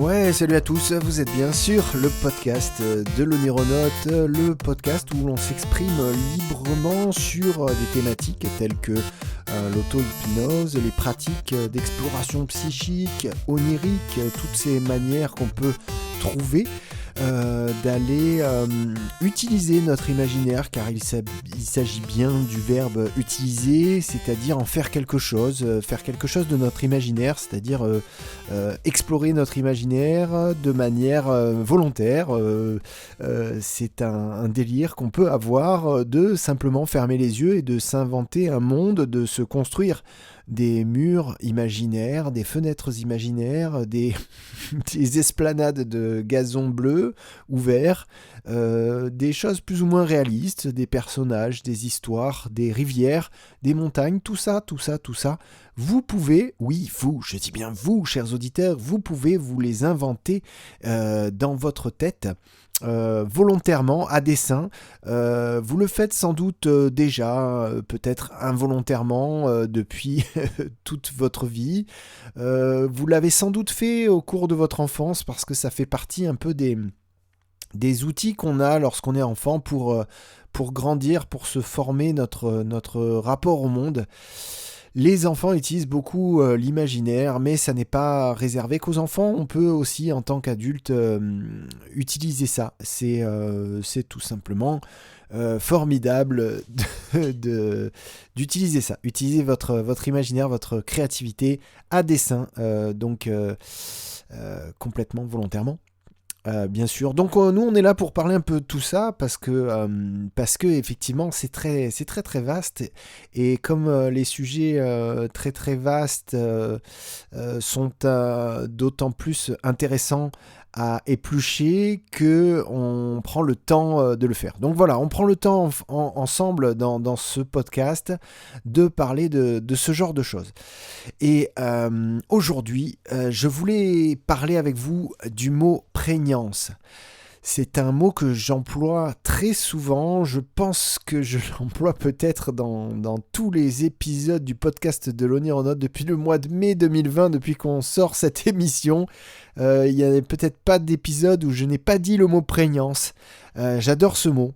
Ouais, salut à tous, vous êtes bien sûr le podcast de l'Onironote, le podcast où l'on s'exprime librement sur des thématiques telles que l'auto-hypnose, les pratiques d'exploration psychique, onirique, toutes ces manières qu'on peut trouver d'aller utiliser notre imaginaire, car il s'agit bien du verbe utiliser, c'est-à-dire en faire quelque chose de notre imaginaire, c'est-à-dire explorer notre imaginaire de manière volontaire. C'est un délire qu'on peut avoir de simplement fermer les yeux et de s'inventer un monde, de se construire des murs imaginaires, des fenêtres imaginaires, des esplanades de gazon bleu ou vert, des choses plus ou moins réalistes, des personnages, des histoires, des rivières, des montagnes, tout ça. Vous pouvez, oui vous, je dis bien vous, chers auditeurs, vous pouvez vous les inventer dans votre tête. Volontairement, à dessein. Vous le faites sans doute déjà, peut-être involontairement depuis toute votre vie. Vous l'avez sans doute fait au cours de votre enfance parce que ça fait partie un peu des outils qu'on a lorsqu'on est enfant pour grandir, pour se former notre rapport au monde. Les enfants utilisent beaucoup l'imaginaire, mais ça n'est pas réservé qu'aux enfants. On peut aussi, en tant qu'adulte, utiliser ça. C'est tout simplement formidable d'utiliser ça. Utiliser votre imaginaire, votre créativité à dessein, complètement volontairement. Bien sûr. Donc nous on est là pour parler un peu de tout ça parce que effectivement c'est très vaste et comme les sujets très très vastes sont d'autant plus intéressants à éplucher que on prend le temps de le faire. Donc voilà, on prend le temps ensemble dans ce podcast de parler de ce genre de choses. Et aujourd'hui, je voulais parler avec vous du mot prégnance. C'est un mot que j'emploie très souvent. Je pense que je l'emploie peut-être dans tous les épisodes du podcast de l'Onironote depuis le mois de mai 2020, depuis qu'on sort cette émission. Il n'y a peut-être pas d'épisode où je n'ai pas dit le mot prégnance. J'adore ce mot.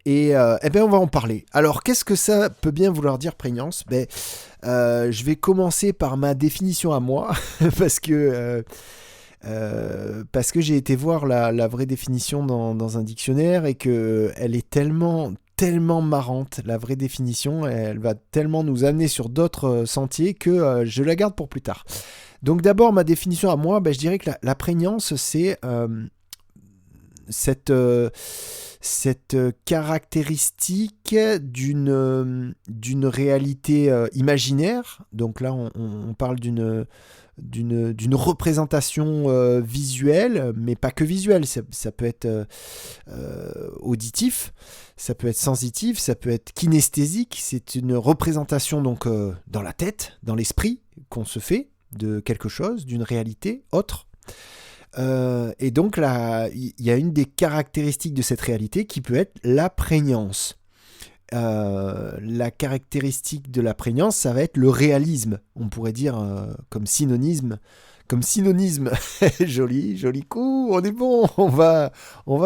Et on va en parler. Alors, qu'est-ce que ça peut bien vouloir dire prégnance ? Je vais commencer par ma définition à moi, parce que j'ai été voir la vraie définition dans un dictionnaire et qu'elle est tellement marrante, la vraie définition, elle va tellement nous amener sur d'autres sentiers que je la garde pour plus tard. Donc d'abord, ma définition à moi, je dirais que la prégnance, c'est cette caractéristique d'une réalité imaginaire. Donc là, on parle d'une représentation visuelle, mais pas que visuelle. Ça peut être auditif, ça peut être sensitif, ça peut être kinesthésique. C'est une représentation donc dans la tête, dans l'esprit qu'on se fait de quelque chose, d'une réalité autre. Et donc là, il y a une des caractéristiques de cette réalité qui peut être la prégnance. La caractéristique de la prégnance, ça va être le réalisme. On pourrait dire comme synonyme. Joli coup, on est bon, on va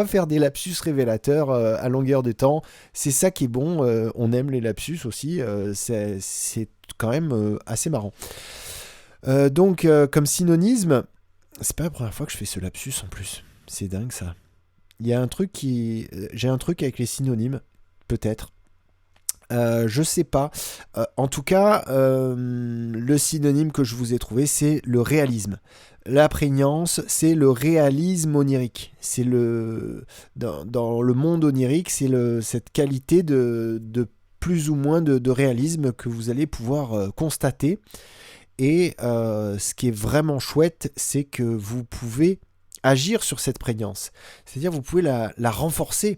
faire des lapsus révélateurs à longueur de temps. C'est ça qui est bon, on aime les lapsus aussi, c'est quand même assez marrant. Donc comme synonyme, c'est pas la première fois que je fais ce lapsus en plus. C'est dingue ça. J'ai un truc avec les synonymes, peut-être. Je sais pas. En tout cas, le synonyme que je vous ai trouvé, c'est le réalisme. La prégnance, c'est le réalisme onirique. C'est dans le monde onirique, c'est cette qualité de plus ou moins de réalisme que vous allez pouvoir constater. Et ce qui est vraiment chouette, c'est que vous pouvez agir sur cette prégnance. C'est-à-dire vous pouvez la renforcer.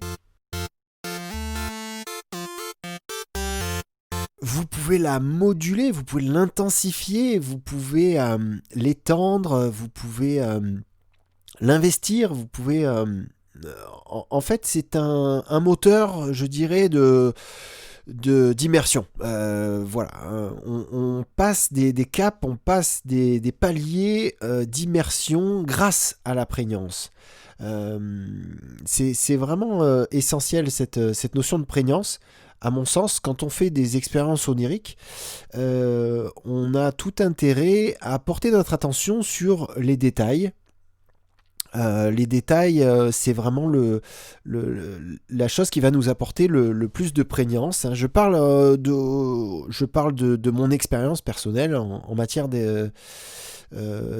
Vous pouvez la moduler, vous pouvez l'intensifier, vous pouvez l'étendre, vous pouvez l'investir, vous pouvez... en fait, c'est un moteur, je dirais, de d'immersion. Voilà, on passe des caps, on passe des paliers d'immersion grâce à la prégnance. C'est vraiment essentiel cette notion de prégnance. À mon sens, quand on fait des expériences oniriques, on a tout intérêt à porter notre attention sur les détails. Les détails, c'est vraiment la chose qui va nous apporter le plus de prégnance. Hein. Je parle de mon expérience personnelle en matière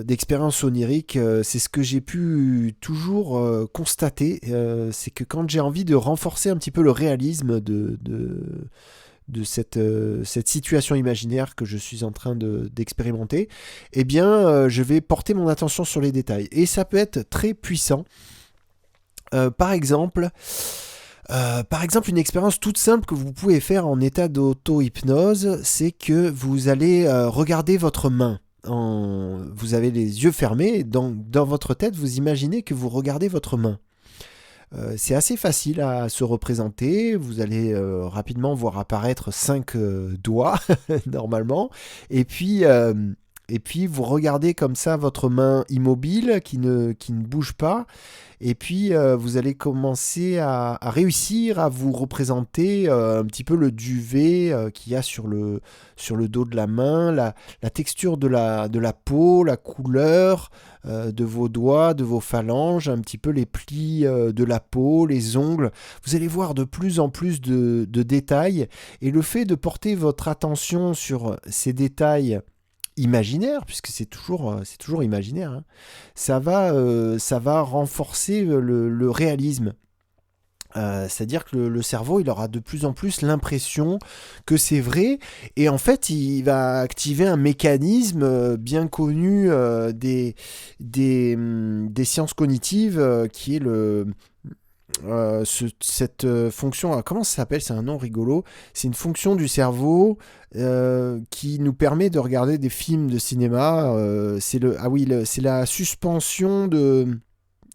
d'expérience onirique. C'est ce que j'ai pu toujours constater. C'est que quand j'ai envie de renforcer un petit peu le réalisme de cette situation imaginaire que je suis en train d'expérimenter, eh bien, je vais porter mon attention sur les détails. Et ça peut être très puissant. Par exemple, une expérience toute simple que vous pouvez faire en état d'auto-hypnose, c'est que vous allez regarder votre main. Vous avez les yeux fermés, dans votre tête, vous imaginez que vous regardez votre main. C'est assez facile à se représenter. Vous allez rapidement voir apparaître 5 doigts, normalement. Et puis, vous regardez comme ça votre main immobile qui ne bouge pas. Et puis, vous allez commencer à réussir à vous représenter un petit peu le duvet qu'il y a sur le dos de la main, la texture de la peau, la couleur de vos doigts, de vos phalanges, un petit peu les plis de la peau, les ongles. Vous allez voir de plus en plus de détails. Et le fait de porter votre attention sur ces détails imaginaire, puisque c'est toujours imaginaire, hein, ça va renforcer le réalisme. C'est-à-dire que le cerveau, il aura de plus en plus l'impression que c'est vrai, et en fait, il va activer un mécanisme bien connu des sciences cognitives, qui est cette fonction, comment ça s'appelle? C'est un nom rigolo. C'est une fonction du cerveau qui nous permet de regarder des films de cinéma. C'est la suspension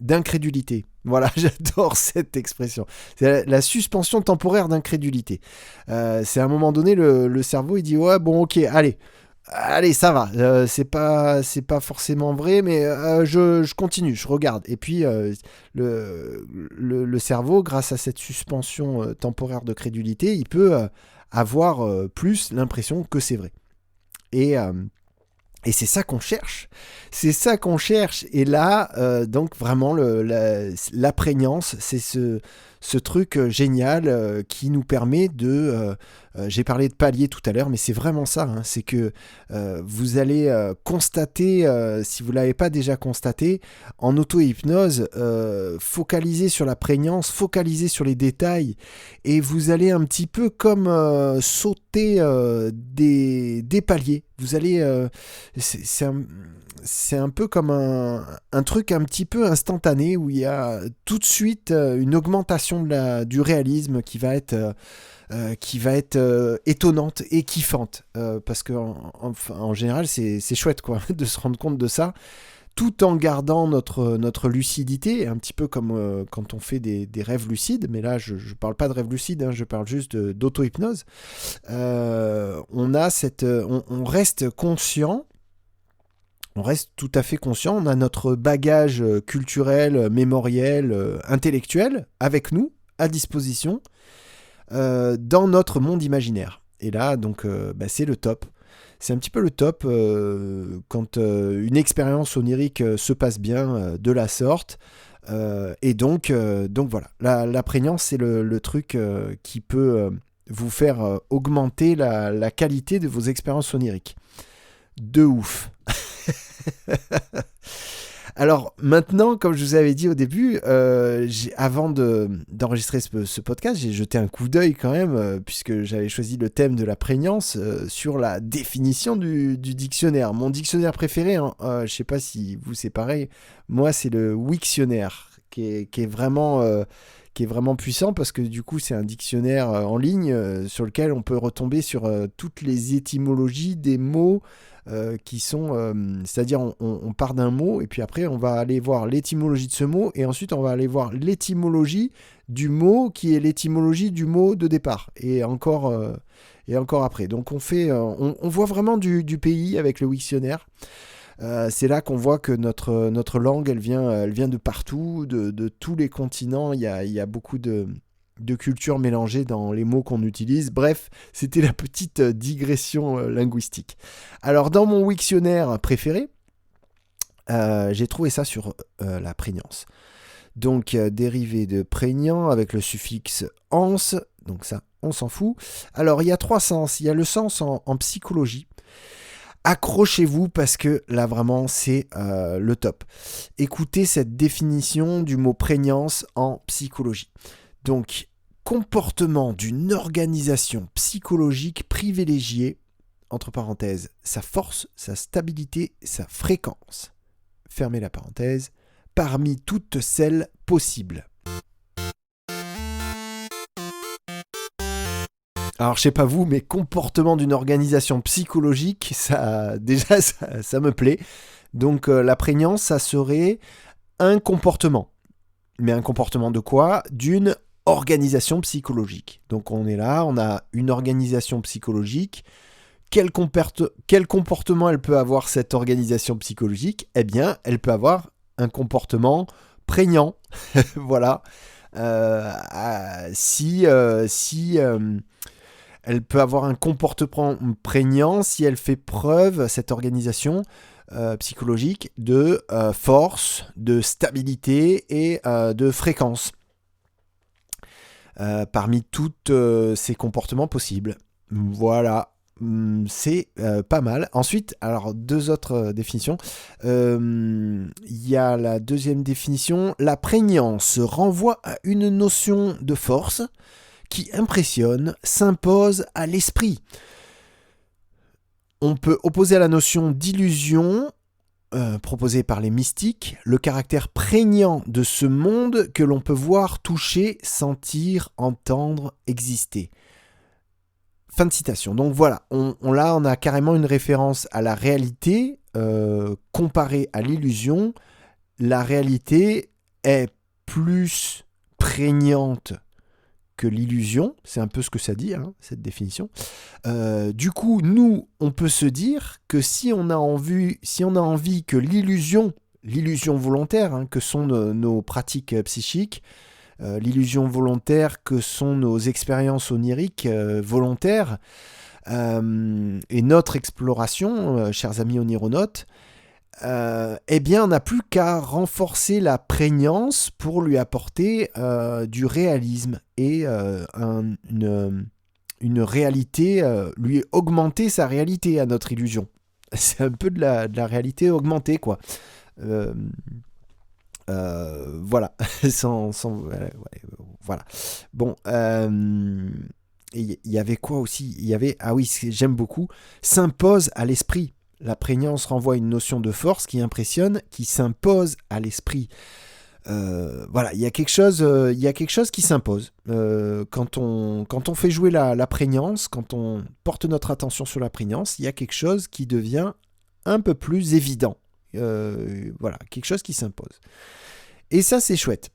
d'incrédulité. Voilà, j'adore cette expression. C'est la suspension temporaire d'incrédulité. C'est à un moment donné, le cerveau, il dit ouais, bon, ok, allez, ça va. C'est pas forcément vrai, mais je continue, je regarde. Et puis le cerveau, grâce à cette suspension temporaire de crédulité, il peut avoir plus l'impression que c'est vrai. Et c'est ça qu'on cherche. C'est ça qu'on cherche. Et là, donc vraiment, la prégnance, c'est ce truc génial qui nous permet de... j'ai parlé de palier tout à l'heure, mais c'est vraiment ça. Hein, c'est que vous allez constater, si vous ne l'avez pas déjà constaté, en auto-hypnose, focaliser sur la prégnance, focaliser sur les détails, et vous allez un petit peu comme sauter des paliers. Vous allez... c'est un peu comme un truc un petit peu instantané où il y a tout de suite une augmentation du réalisme qui va être étonnante et kiffante, parce que en général c'est chouette quoi de se rendre compte de ça, tout en gardant notre lucidité, un petit peu comme quand on fait des rêves lucides, mais là je parle pas de rêves lucides, hein, je parle juste d'auto-hypnose. On reste conscient. On reste tout à fait conscient, on a notre bagage culturel, mémoriel, intellectuel avec nous, à disposition, dans notre monde imaginaire. Et là, donc, c'est le top. C'est un petit peu le top quand une expérience onirique se passe bien de la sorte. Et donc voilà, la prégnance, c'est le truc qui peut vous faire augmenter la qualité de vos expériences oniriques. De ouf. Alors maintenant, comme je vous avais dit au début, avant d'enregistrer ce podcast, j'ai jeté un coup d'œil quand même, puisque j'avais choisi le thème de la prégnance sur la définition du dictionnaire. Mon dictionnaire préféré, hein, je ne sais pas si vous c'est pareil, moi c'est le Wiktionnaire, qui est vraiment puissant, parce que du coup c'est un dictionnaire en ligne sur lequel on peut retomber sur toutes les étymologies des mots qui sont... c'est-à-dire, on part d'un mot, et puis après, on va aller voir l'étymologie de ce mot, et ensuite, on va aller voir l'étymologie du mot qui est l'étymologie du mot de départ, et encore après. Donc, on voit vraiment du pays avec le Wiktionnaire. C'est là qu'on voit que notre langue, elle vient de partout, de tous les continents. Il y a beaucoup de cultures mélangées dans les mots qu'on utilise. Bref, c'était la petite digression linguistique. Alors, dans mon Wiktionnaire préféré, j'ai trouvé ça sur la prégnance. Donc, dérivé de prégnant avec le suffixe ans. Donc ça, on s'en fout. Alors, il y a 3 sens. Il y a le sens en psychologie. Accrochez-vous parce que là vraiment c'est le top. Écoutez cette définition du mot prégnance en psychologie. Donc, comportement d'une organisation psychologique privilégiée, entre parenthèses, sa force, sa stabilité, sa fréquence. Fermez la parenthèse, parmi toutes celles possibles. Alors, je sais pas vous, mais comportement d'une organisation psychologique, ça me plaît. Donc, la prégnance, ça serait un comportement. Mais un comportement de quoi ? D'une organisation psychologique. Donc, on est là, on a une organisation psychologique. Quel comportement elle peut avoir, cette organisation psychologique ? Eh bien, elle peut avoir un comportement prégnant. Voilà. Elle peut avoir un comportement prégnant si elle fait preuve, cette organisation psychologique, de force, de stabilité et de fréquence. Parmi tous ces comportements possibles. Voilà, c'est pas mal. Ensuite, alors 2 autres définitions. Il y a la deuxième définition. La prégnance renvoie à une notion de force qui impressionne, s'impose à l'esprit. On peut opposer à la notion d'illusion, proposée par les mystiques, le caractère prégnant de ce monde que l'on peut voir, toucher, sentir, entendre, exister. Fin de citation. Donc voilà, on a carrément une référence à la réalité comparée à l'illusion. La réalité est plus prégnante que l'illusion, c'est un peu ce que ça dit, cette définition. Du coup, nous, on peut se dire que si on a envie que l'illusion volontaire, que sont nos pratiques psychiques, l'illusion volontaire que sont nos expériences oniriques volontaires, et notre exploration, chers amis onironautes, eh bien, on n'a plus qu'à renforcer la prégnance pour lui apporter du réalisme et une réalité, lui augmenter sa réalité à notre illusion. C'est un peu de la réalité augmentée, quoi. Voilà. Voilà. Bon. Il y avait quoi aussi ? Il y avait, j'aime beaucoup, s'impose à l'esprit. La prégnance renvoie à une notion de force qui impressionne, qui s'impose à l'esprit. Voilà, il y a quelque chose qui s'impose. Quand on fait jouer la prégnance, quand on porte notre attention sur la prégnance, il y a quelque chose qui devient un peu plus évident. Voilà, quelque chose qui s'impose. Et ça, c'est chouette.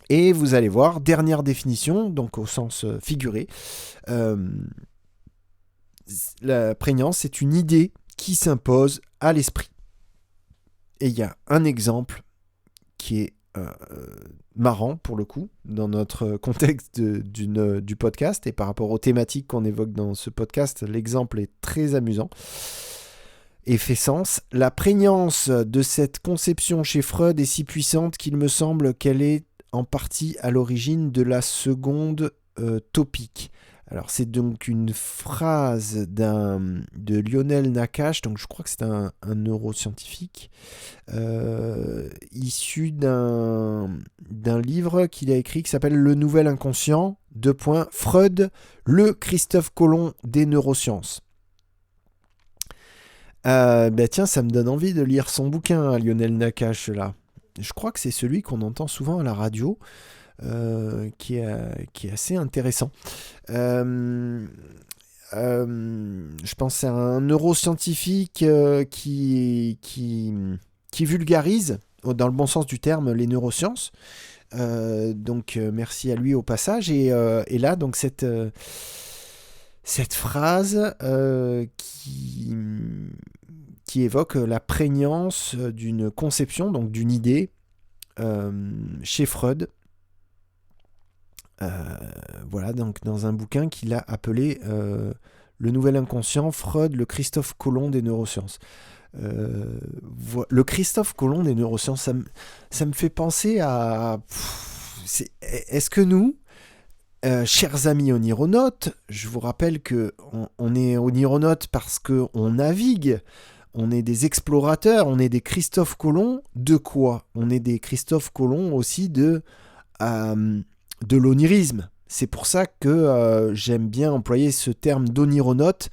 Et vous allez voir, dernière définition, donc au sens figuré, la prégnance, c'est une idée qui s'impose à l'esprit. Et il y a un exemple qui est marrant pour le coup, dans notre contexte du podcast, et par rapport aux thématiques qu'on évoque dans ce podcast, l'exemple est très amusant et fait sens. La prégnance de cette conception chez Freud est si puissante qu'il me semble qu'elle est en partie à l'origine de la seconde topique. Alors c'est donc une phrase de Lionel Nakache, donc je crois que c'est un neuroscientifique, issu d'un livre qu'il a écrit qui s'appelle Le Nouvel Inconscient, Freud, le Christophe Colomb des neurosciences. Tiens, ça me donne envie de lire son bouquin, Lionel Nakache, là. Je crois que c'est celui qu'on entend souvent à la radio, qui est assez intéressant. je pense que c'est un neuroscientifique qui vulgarise, dans le bon sens du terme, les neurosciences. Donc merci à lui au passage. Et là, donc cette phrase qui évoque la prégnance d'une conception, donc d'une idée, chez Freud. Voilà, donc dans un bouquin qu'il a appelé Le Nouvel Inconscient, Freud, le Christophe Colomb des neurosciences. Le Christophe Colomb des neurosciences, ça me fait penser à... Est-ce que nous, chers amis onironautes, je vous rappelle qu'on est onironautes parce qu'on navigue, on est des explorateurs, on est des Christophe Colomb de quoi ? On est des Christophe Colomb aussi de l'onirisme. C'est pour ça que j'aime bien employer ce terme d'onironaute.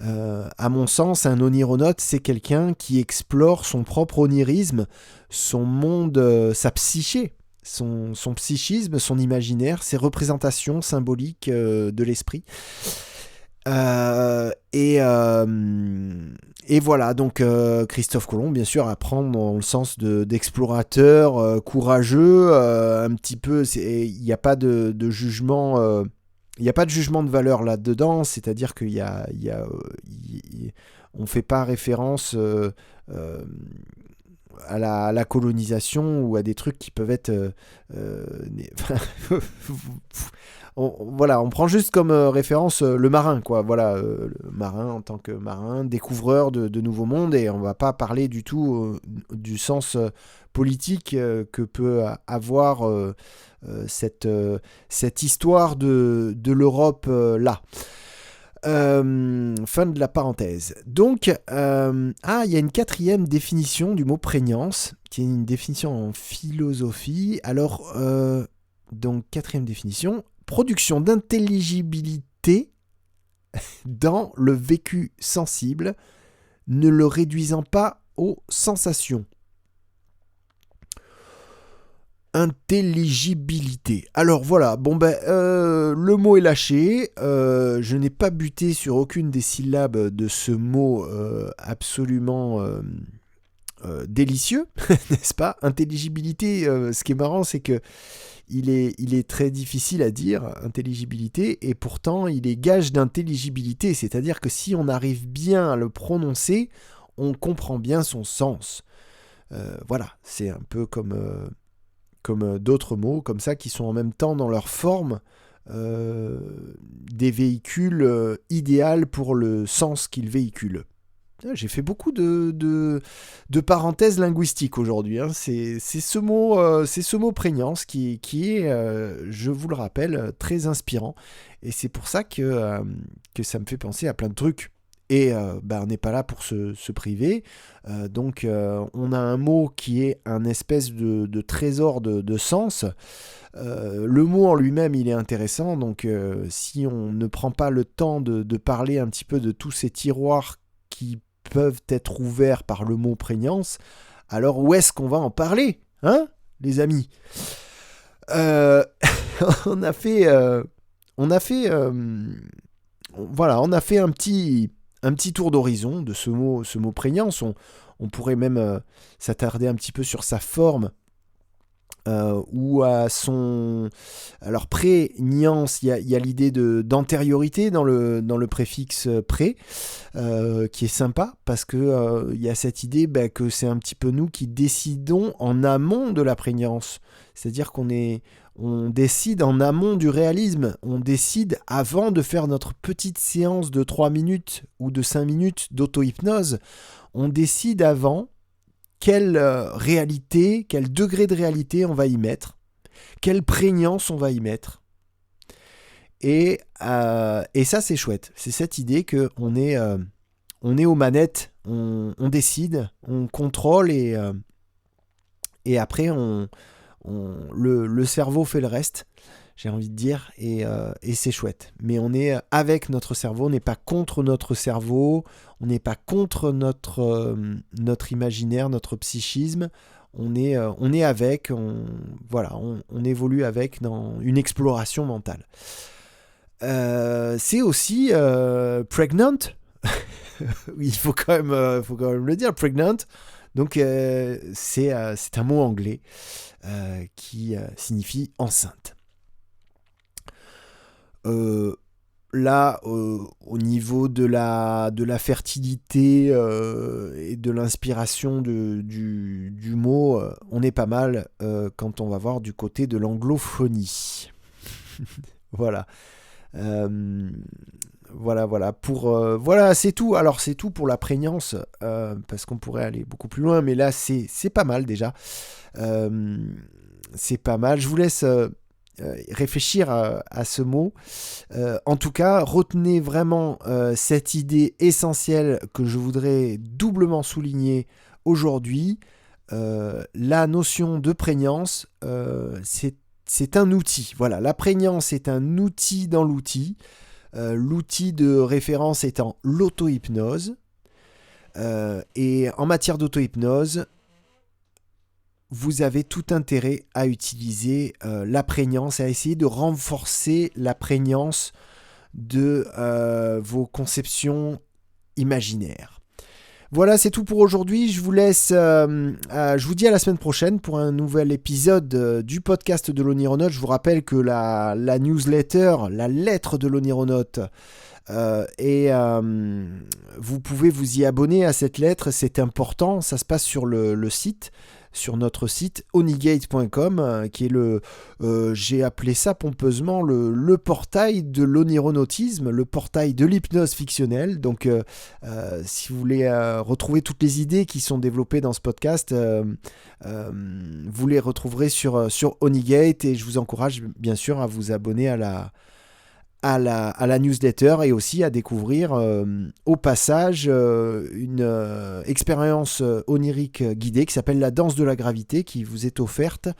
À mon sens, un onironaute, c'est quelqu'un qui explore son propre onirisme, son monde, sa psyché, son psychisme, son imaginaire, ses représentations symboliques de l'esprit. Et voilà, donc Christophe Colomb, bien sûr, à prendre dans le sens d'explorateur courageux, un petit peu, il n'y a pas de jugement, il n'y a pas de jugement de valeur là-dedans, c'est-à-dire qu'il y a on ne fait pas référence à la colonisation ou à des trucs qui peuvent être... on prend juste comme référence le marin, quoi. Voilà, le marin en tant que marin, découvreur de nouveaux mondes, et on va pas parler du tout du sens politique que peut avoir cette histoire de l'Europe là. Fin de la parenthèse. Donc, il y a une 4e définition du mot prégnance, qui est une définition en philosophie. Alors, donc, 4e définition, production d'intelligibilité dans le vécu sensible, ne le réduisant pas aux sensations. Intelligibilité. Alors voilà, le mot est lâché. Je n'ai pas buté sur aucune des syllabes de ce mot absolument délicieux, n'est-ce pas ? Intelligibilité, ce qui est marrant, c'est que il est très difficile à dire, intelligibilité, et pourtant il est gage d'intelligibilité, c'est-à-dire que si on arrive bien à le prononcer, on comprend bien son sens. Voilà, c'est un peu comme d'autres mots comme ça qui sont en même temps dans leur forme des véhicules idéaux pour le sens qu'ils véhiculent. J'ai fait beaucoup de parenthèses linguistiques aujourd'hui. Hein. C'est ce mot prégnance qui est, je vous le rappelle, très inspirant. Et c'est pour ça que ça me fait penser à plein de trucs. Et on n'est pas là pour se priver. Donc on a un mot qui est un espèce de trésor de sens. Le mot en lui-même, il est intéressant. Donc si on ne prend pas le temps de parler un petit peu de tous ces tiroirs qui peuvent être ouverts par le mot prégnance, alors où est-ce qu'on va en parler, hein, les amis ? On a fait un petit tour d'horizon de ce mot prégnance. On pourrait même s'attarder un petit peu sur sa forme ou à son... Alors prégnance, il y a l'idée d'antériorité dans le préfixe pré, qui est sympa parce que il y a cette idée que c'est un petit peu nous qui décidons en amont de la prégnance. C'est-à-dire on décide en amont du réalisme, on décide avant de faire notre petite séance de 3 minutes ou de 5 minutes d'auto-hypnose, on décide avant quelle réalité, quel degré de réalité on va y mettre, quelle prégnance on va y mettre. Et ça c'est chouette, c'est cette idée qu'on est aux manettes, on décide, on contrôle et après le cerveau fait le reste, j'ai envie de dire, et c'est chouette. Mais on est avec notre cerveau, on n'est pas contre notre cerveau, on n'est pas contre notre imaginaire, notre psychisme, on est avec, on évolue avec dans une exploration mentale. c'est aussi pregnant. Il faut quand même le dire, pregnant. Donc c'est un mot anglais qui signifie enceinte. Là, au niveau de la fertilité et de l'inspiration du mot, on est pas mal quand on va voir du côté de l'anglophonie. Voilà. Voilà, c'est tout. Alors, c'est tout pour la prégnance, parce qu'on pourrait aller beaucoup plus loin, mais là, c'est pas mal déjà. C'est pas mal. Je vous laisse réfléchir à ce mot. En tout cas, retenez vraiment cette idée essentielle que je voudrais doublement souligner aujourd'hui. La notion de prégnance, c'est un outil. Voilà, la prégnance est un outil dans l'outil. L'outil de référence étant l'auto-hypnose. Et en matière d'auto-hypnose, vous avez tout intérêt à utiliser la prégnance, à essayer de renforcer la prégnance de vos conceptions imaginaires. Voilà, c'est tout pour aujourd'hui. Je vous laisse. Je vous dis à la semaine prochaine pour un nouvel épisode du podcast de l'Onironaute. Je vous rappelle que la newsletter, la lettre de l'Onironaute, et vous pouvez vous y abonner à cette lettre. C'est important. Ça se passe sur le site. Sur notre site onigate.com, qui est j'ai appelé ça pompeusement le portail de l'onironautisme, le portail de l'hypnose fictionnelle. Donc, si vous voulez retrouver toutes les idées qui sont développées dans ce podcast, vous les retrouverez sur Onigate, et je vous encourage bien sûr à vous abonner à la newsletter, et aussi à découvrir au passage une expérience onirique guidée qui s'appelle la danse de la gravité, qui vous est offerte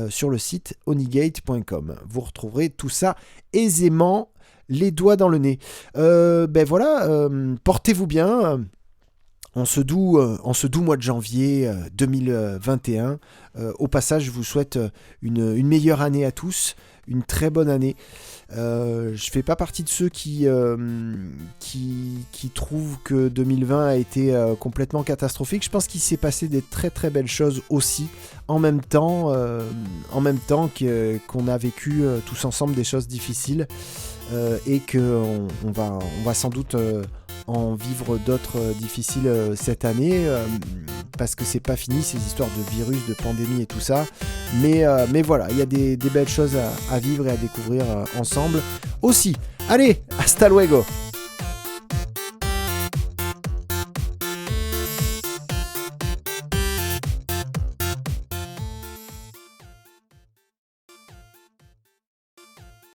sur le site onigate.com. Vous retrouverez tout ça aisément, les doigts dans le nez. Voilà, portez-vous bien. En ce doux mois de janvier 2021. Au passage, je vous souhaite une meilleure année à tous, une très bonne année. Je fais pas partie de ceux qui trouvent que 2020 a été complètement catastrophique. Je pense qu'il s'est passé des très très belles choses aussi, en même temps qu'on a vécu tous ensemble des choses difficiles, et qu'on va sans doute en vivre d'autres difficiles cette année, parce que c'est pas fini ces histoires de virus, de pandémie et tout ça, mais voilà, il y a des belles choses à vivre et à découvrir ensemble aussi. Allez, hasta luego.